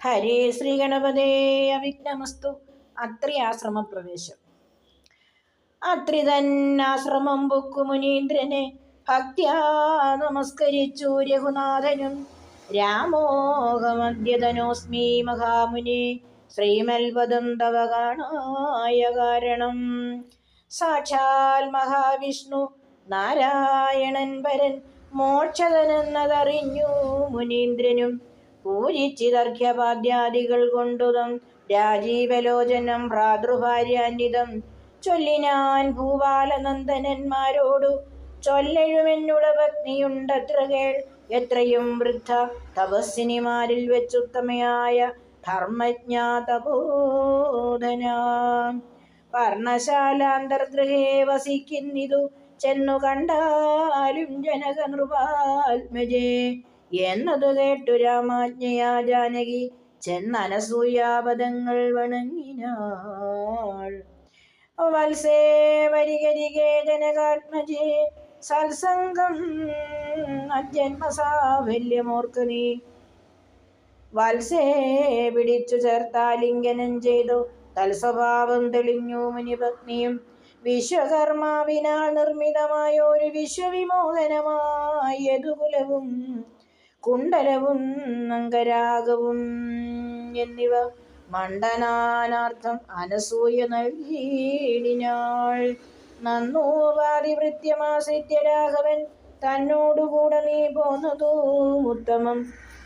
ഹരേ ശ്രീ ഗണപതേ അവിഘ്നമസ്തു. അത്രി ആശ്രമപ്രവേശം. അത്രി തന്നാശ്രമം പൊക്കു മുനീന്ദ്രനെ ഭക്ത്യാ നമസ്കരിച്ചു രഘുനാഥനും. രാമോഹമദ്യതനോസ്മി മഹാമുനി ശ്രീമൽപദം തവ കാണായ കാരണം. സാക്ഷാൽ മഹാവിഷ്ണു നാരായണൻ പരൻ മോക്ഷതനെന്നതറിഞ്ഞു മുനീന്ദ്രനും. പൂജിച്ചിതർഘ്യപാദ്യാദികൾ കൊണ്ടുതം രാജീവലോചനം ഭ്രാതൃഭാര്യാന്വിതം ചൊല്ലിനാൻ ഭൂപാലനന്ദനന്മാരോടു. ചൊല്ലെഴുമെന്നുട പത്നിയുണ്ടത്ര കേൾ, എത്രയും വൃദ്ധ തപസ്സിനിമാരിൽ വെച്ചുത്തമയായ ധർമ്മജ്ഞാ തപോധന. പർണശാലാന്തർഗൃഹേ വസിക്കുന്നിതു ചെന്നു കണ്ടാലും ജനക നൃപാത്മജേ എന്നതു കേട്ടു രാമാജ്ഞയാ ജാനകി ചെന്നനസൂയാപദങ്ങൾ വണങ്ങിനാൾ. വത്സേ വരികരികേ ജനകാത്മജേ സത്സംഗം അജന്മസാഫല്യമോർക്ക് നീ. വത്സേ പിടിച്ചു ചേർത്താലിംഗനം ചെയ്തു തൽസ്വഭാവം തെളിഞ്ഞു മുനിപത്നിയും. വിശ്വകർമാവിനാൽ നിർമ്മിതമായൊരു വിശ്വവിമോഹനമായതു കുലവും കുണ്ടലവും അങ്കരാഗവും എന്നിവ മണ്ഡനാനാർത്ഥം അനസൂയ നൽകിയിടിനാൾ. നന്നു പാതിവൃത്യമാശ്രിത്യ രാഘവൻ തന്നോടുകൂടെ നീ പോന്നതും ഉത്തമം.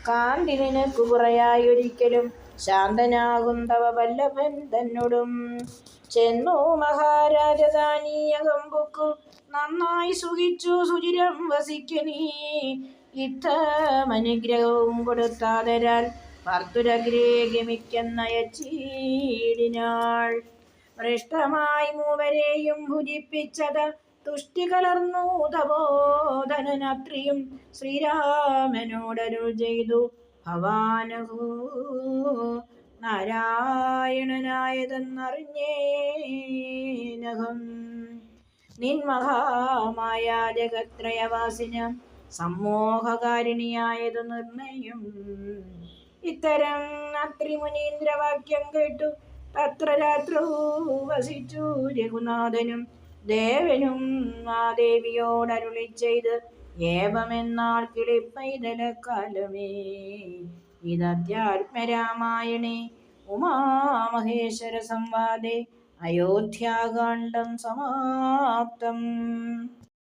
കാന്തി നിനക്കു കുറയായൊരിക്കലും ശാന്തനാകും തവ വല്ലഭൻ തന്നോടും. ചെന്നു മഹാരാജധാനീയകം പൊക്കു നന്നായി സുഖിച്ചു സുചിരം വസിക്കു നീ. ഇത്തമനുഗ്രഹവും കൊടുത്താതരാൽ ഭർത്തുരഗ്രേ ഗമിക്കെന്നയച്ചീടിനാൾ. പൃഷ്ടമായി മൂവരെയും ഭുജിപ്പിച്ചത തുഷ്ടി കലർന്നു തപോധനനത്രിയും ശ്രീരാമനോടരുൾ ചെയ്തു. ഭവാനഹോ നാരായണനായതെന്നറിഞ്ഞേനഹം. നിൻമഹാമായ ജഗത്രയവാസിന സമ്മോഹകാരിണിയായതു നിർണയം. ഇത്തരം അത്രിമുനീന്ദ്രവാക്യം കേട്ടു തത്ര രാത്രൗ വസിച്ചു രഘുനാഥനും. ദേവനും ആ ദേവിയോടരുളി ചെയ്ത് ഏവമെന്നാൾ കിളിപ്പൈതലക്കാലമേ ഇതധ്യാത്മരാമായണേ ഉമാമഹേശ്വര സംവാദേ അയോധ്യാകാണ്ഡം സമാപ്തം.